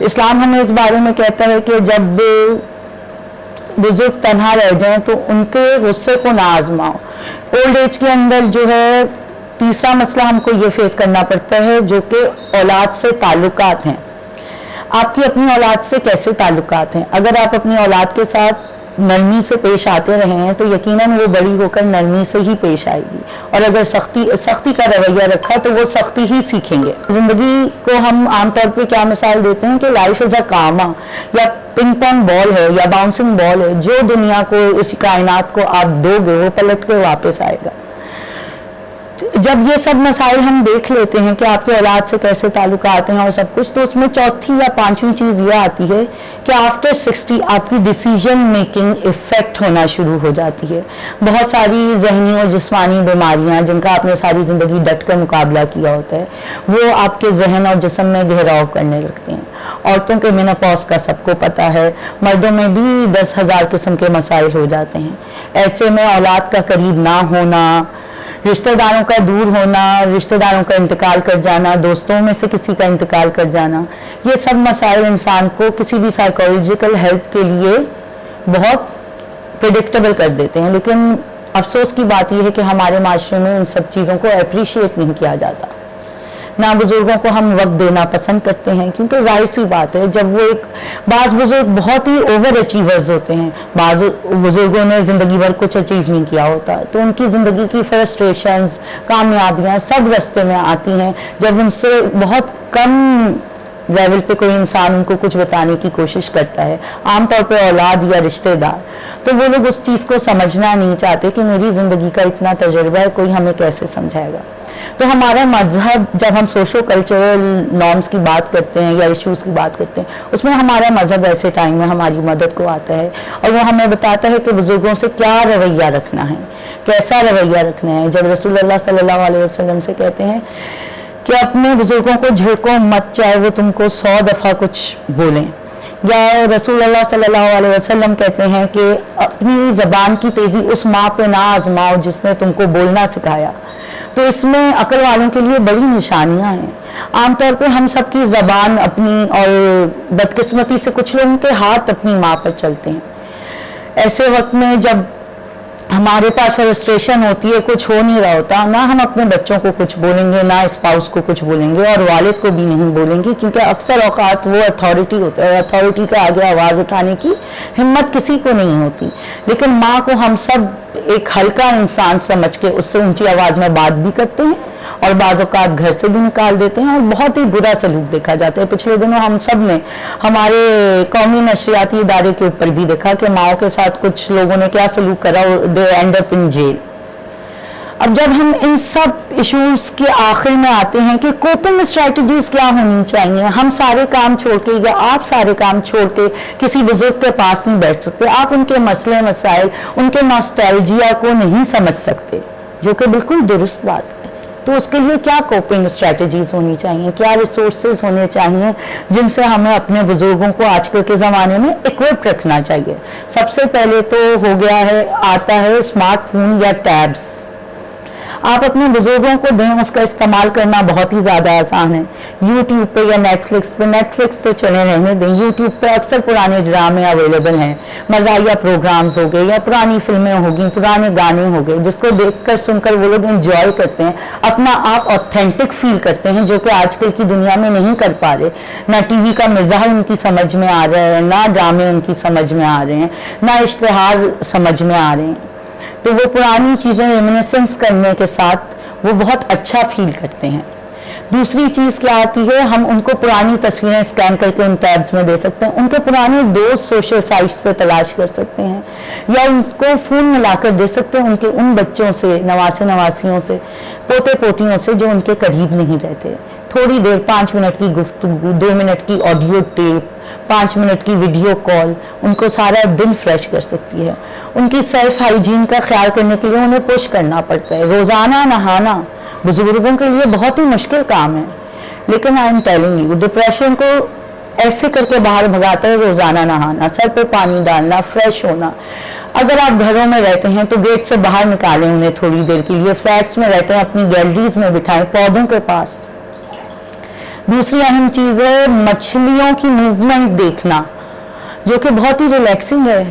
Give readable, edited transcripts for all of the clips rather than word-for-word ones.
اسلام ہمیں اس بارے میں کہتا ہے کہ جب بزرگ تنہا رہ جائیں تو ان کے غصے کو نہ آزماؤ. اولڈ ایج کے اندر جو ہے تیسرا مسئلہ ہم کو یہ فیس کرنا پڑتا ہے جو کہ اولاد سے تعلقات ہیں. آپ کی اپنی اولاد سے کیسے تعلقات ہیں؟ اگر آپ اپنی اولاد کے ساتھ نرمی سے پیش آتے رہے ہیں تو یقیناً وہ بڑی ہو کر نرمی سے ہی پیش آئے گی, اور اگر سختی کا رویہ رکھا تو وہ سختی ہی سیکھیں گے. زندگی کو ہم عام طور پہ کیا مثال دیتے ہیں کہ لائف از اے کاما, یا پنگ پونگ بال ہے یا باؤنسنگ بال ہے, جو دنیا کو اس کائنات کو آپ دو گے وہ پلٹ کے واپس آئے گا. جب یہ سب مسائل ہم دیکھ لیتے ہیں کہ آپ کے اولاد سے کیسے تعلقات ہیں اور سب کچھ, تو اس میں چوتھی یا پانچویں چیز یہ آتی ہے کہ آفٹر 60 آپ کی ڈیسیجن میکنگ افیکٹ ہونا شروع ہو جاتی ہے. بہت ساری ذہنی اور جسمانی بیماریاں جن کا آپ نے ساری زندگی ڈٹ کر مقابلہ کیا ہوتا ہے وہ آپ کے ذہن اور جسم میں گھیراؤ کرنے لگتے ہیں. عورتوں کے مینوپاز کا سب کو پتہ ہے, مردوں میں بھی 10,000 قسم کے مسائل ہو جاتے ہیں. ایسے میں اولاد کا قریب نہ ہونا, رشتہ داروں کا دور ہونا, رشتہ داروں کا انتقال کر جانا, دوستوں میں سے کسی کا انتقال کر جانا, یہ سب مسائل انسان کو کسی بھی سائیکولوجیکل ہیلتھ کے لیے بہت پریڈکٹیبل کر دیتے ہیں. لیکن افسوس کی بات یہ ہے کہ ہمارے معاشرے میں ان سب چیزوں کو اپریشیٹ نہیں کیا جاتا. نہ بزرگوں کو ہم وقت دینا پسند کرتے ہیں, کیونکہ ظاہر سی بات ہے جب وہ بعض بزرگ بہت ہی اوور اچیورز ہوتے ہیں, بعض بزرگوں نے زندگی بھر کچھ اچیو نہیں کیا ہوتا, تو ان کی زندگی کی فرسٹریشنز, کامیابیاں سب رستے میں آتی ہیں جب ان سے بہت کم لیول پہ کوئی انسان ان کو کچھ بتانے کی کوشش کرتا ہے, عام طور پہ اولاد یا رشتہ دار. تو وہ لوگ اس چیز کو سمجھنا نہیں چاہتے کہ میری زندگی کا اتنا تجربہ ہے, کوئی ہمیں کیسے سمجھائے گا. تو ہمارا مذہب جب ہم سوشو کلچرل نارمز کی بات کرتے ہیں یا ایشوز کی بات کرتے ہیں, اس میں ہمارا مذہب ایسے ٹائم میں ہماری مدد کو آتا ہے اور وہ ہمیں بتاتا ہے کہ بزرگوں سے کیا رویہ رکھنا ہے, کیسا رویہ رکھنا ہے. جب رسول اللہ صلی اللہ علیہ وسلم سے کہتے ہیں کہ اپنے بزرگوں کو جھڑکو مت, چاہے وہ تم کو 100 دفعہ کچھ بولیں, یا رسول اللہ صلی اللہ علیہ وسلم کہتے ہیں کہ اپنی زبان کی تیزی اس ماں پہ نہ آزماؤ جس نے تم کو بولنا سکھایا. تو اس میں عقل والوں کے لیے بڑی نشانیاں ہیں. عام طور پہ ہم سب کی زبان اپنی, اور بدقسمتی سے کچھ لوگوں کے ہاتھ اپنی ماں پر چلتے ہیں. ایسے وقت میں جب ہمارے پاس فرسٹریشن ہوتی ہے, کچھ ہو نہیں رہا ہوتا, نہ ہم اپنے بچوں کو کچھ بولیں گے, نہ اسپاؤس کو کچھ بولیں گے, اور والد کو بھی نہیں بولیں گے, کیونکہ اکثر اوقات وہ اتھارٹی ہوتا ہے, اتھارٹی کے آگے آواز اٹھانے کی ہمت کسی کو نہیں ہوتی. لیکن ماں کو ہم سب ایک ہلکا انسان سمجھ کے اس سے اونچی آواز میں بات بھی کرتے ہیں, اور بعض اوقات گھر سے بھی نکال دیتے ہیں, اور بہت ہی برا سلوک دیکھا جاتا ہے. پچھلے دنوں ہم سب نے ہمارے قومی نشریاتی ادارے کے اوپر بھی دیکھا کہ ماؤں کے ساتھ کچھ لوگوں نے کیا سلوک کرا, دے اینڈ اپ ان جیل. اب جب ہم ان سب ایشوز کے آخر میں آتے ہیں کہ کوپنگ اسٹریٹجیز کیا ہونی چاہیے, ہم سارے کام چھوڑ کے یا آپ سارے کام چھوڑ کے کسی بزرگ کے پاس نہیں بیٹھ سکتے, آپ ان کے مسئلے مسائل, ان کے ناسٹیلجیا کو نہیں سمجھ سکتے, جو کہ بالکل درست بات ہے. تو اس کے لیے کیا کوپنگ اسٹریٹجیز ہونی چاہیے, کیا ریسورسز ہونے چاہیے جن سے ہمیں اپنے بزرگوں کو آج کل کے زمانے میں اکوپ رکھنا چاہیے. سب سے پہلے تو آتا ہے اسمارٹ فون یا ٹیبز. آپ اپنے بزرگوں کو دیں, اس کا استعمال کرنا بہت ہی زیادہ آسان ہے. یوٹیوب پہ یا نیٹ فلکس تو چلے رہنے دیں. یوٹیوب پہ اکثر پرانے ڈرامے اویلیبل ہیں, مزاحیہ پروگرامز ہو گئے یا پرانی فلمیں ہوگی, پرانے گانے ہو گئے, جس کو دیکھ کر سن کر وہ لوگ انجوائے کرتے ہیں, اپنا آپ اوتھینٹک فیل کرتے ہیں, جو کہ آج کل کی دنیا میں نہیں کر پا رہے. نہ ٹی وی کا مزاح ان کی سمجھ میں آ رہا ہے, نہ ڈرامے ان کی سمجھ میں آ رہے ہیں, نہ اشتہار سمجھ میں آ رہے ہیں. تو وہ پرانی چیزیں ریمینیسنس کرنے کے ساتھ وہ بہت اچھا فیل کرتے ہیں. دوسری چیز کیا آتی ہے, ہم ان کو پرانی تصویریں اسکین کر کے ان ٹیبز میں دے سکتے ہیں, ان کے پرانے دوست سوشل سائٹس پہ تلاش کر سکتے ہیں, یا ان کو فون میں لا کر دے سکتے ہیں ان کے ان بچوں سے, نواسے نواسیوں سے, پوتے پوتیوں سے جو ان کے قریب نہیں رہتے. تھوڑی دیر 5 منٹ کی گفتگو, 2 منٹ کی آڈیو ٹیپ, 5 منٹ کی ویڈیو کال ان کو سارا دن فریش کر سکتی ہے. ان کی سیلف ہائیجین کا خیال کرنے کے لیے انہیں پش کرنا پڑتا ہے. روزانہ نہانا بزرگوں کے لیے بہت ہی مشکل کام ہے, لیکن I am telling you, depression کو ایسے کر کے باہر بھگاتا ہے روزانہ نہانا, سر پہ پانی ڈالنا, فریش ہونا. اگر آپ گھروں میں رہتے ہیں تو گیٹ سے باہر نکالیں انہیں تھوڑی دیر کے لیے. فلیٹس میں رہتے ہیں اپنی گیلریز میں بٹھائیں, پودوں کے پاس. دوسری اہم چیز ہے مچھلیوں کی موومنٹ دیکھنا، جو کہ بہت ہی ریلیکسنگ ہے.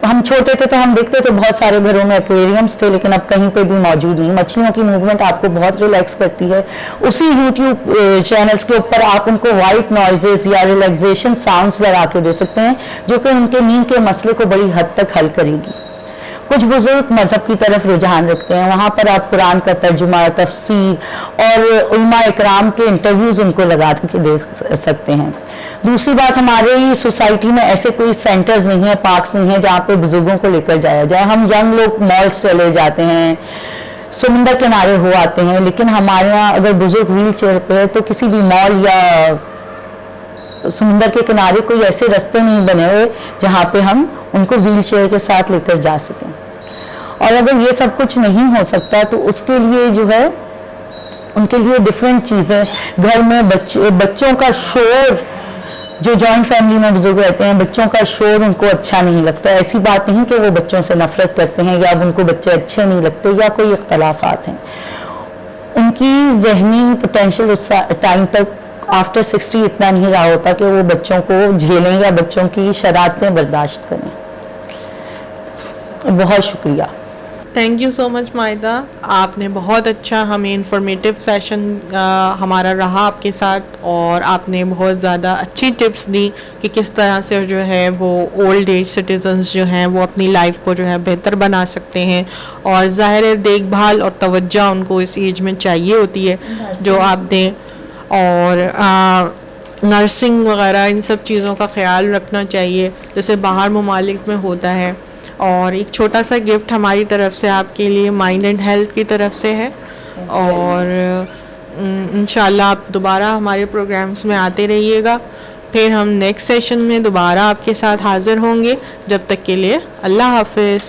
ہم چھوٹے تھے تو ہم دیکھتے تھے بہت سارے گھروں میں ایکویریمس تھے، لیکن اب کہیں پہ بھی موجود نہیں. مچھلیوں کی موومنٹ آپ کو بہت ریلیکس کرتی ہے. اسی یوٹیوب چینلز کے اوپر آپ ان کو وائٹ نوائزز یا ریلیکسیشن ساؤنڈز لگا کے دے سکتے ہیں، جو کہ ان کے نیند کے مسئلے کو بڑی حد تک حل کرے گی. کچھ بزرگ مذہب کی طرف رجحان رکھتے ہیں، وہاں پر آپ قرآن کا ترجمہ، تفسیر اور علماء اکرام کے انٹرویوز ان کو لگا کے دیکھ سکتے ہیں. دوسری بات، ہمارے سوسائٹی میں ایسے کوئی سینٹرز نہیں ہیں، پارکس نہیں ہیں جہاں پہ بزرگوں کو لے کر جایا جائے. ہم ینگ لوگ مالس چلے جاتے ہیں، سمندر کنارے ہو آتے ہیں، لیکن ہمارے یہاں اگر بزرگ ویل چیئر پہ ہے تو کسی بھی مال یا سمندر کے کنارے کوئی ایسے رستے نہیں بنے ہوئے جہاں پہ ہم ان کو ویل چیئر کے ساتھ لے کر جا سکیں. اور اگر یہ سب کچھ نہیں ہو سکتا تو اس کے لیے جو ہے ان کے لیے ڈفرینٹ چیزیں، گھر میں بچوں کا شور، جو جوائنٹ فیملی میں بزرگ رہتے ہیں بچوں کا شور ان کو اچھا نہیں لگتا. ایسی بات نہیں کہ وہ بچوں سے نفرت کرتے ہیں یا ان کو بچے اچھے نہیں لگتے یا کوئی اختلافات ہیں. ان کی ذہنی پوٹینشیل اس ٹائم تک آفٹر 60 اتنا نہیں رہا ہوتا کہ وہ بچوں کو جھیلیں یا بچوں کی شرارتیں برداشت کریں. بہت شکریہ. تھینک یو سو مچ مائدہ. آپ نے بہت اچھا ہمیں انفارمیٹیو سیشن ہمارا رہا آپ کے ساتھ، اور آپ نے بہت زیادہ اچھی ٹپس دی کہ کس طرح سے جو ہے وہ اولڈ ایج سٹیزنز جو ہیں وہ اپنی لائف کو جو ہے بہتر بنا سکتے ہیں. اور ظاہر ہے دیکھ بھال اور توجہ ان کو اس ایج میں چاہیے ہوتی ہے جو آپ دیں، اور نرسنگ وغیرہ ان سب چیزوں کا خیال رکھنا چاہیے جیسے باہر ممالک میں ہوتا ہے. اور ایک چھوٹا سا گفٹ ہماری طرف سے آپ کے لیے مائنڈ اینڈ ہیلتھ کی طرف سے ہے، اور انشاءاللہ آپ دوبارہ ہمارے پروگرامز میں آتے رہیے گا. پھر ہم نیکسٹ سیشن میں دوبارہ آپ کے ساتھ حاضر ہوں گے. جب تک کے لیے اللہ حافظ.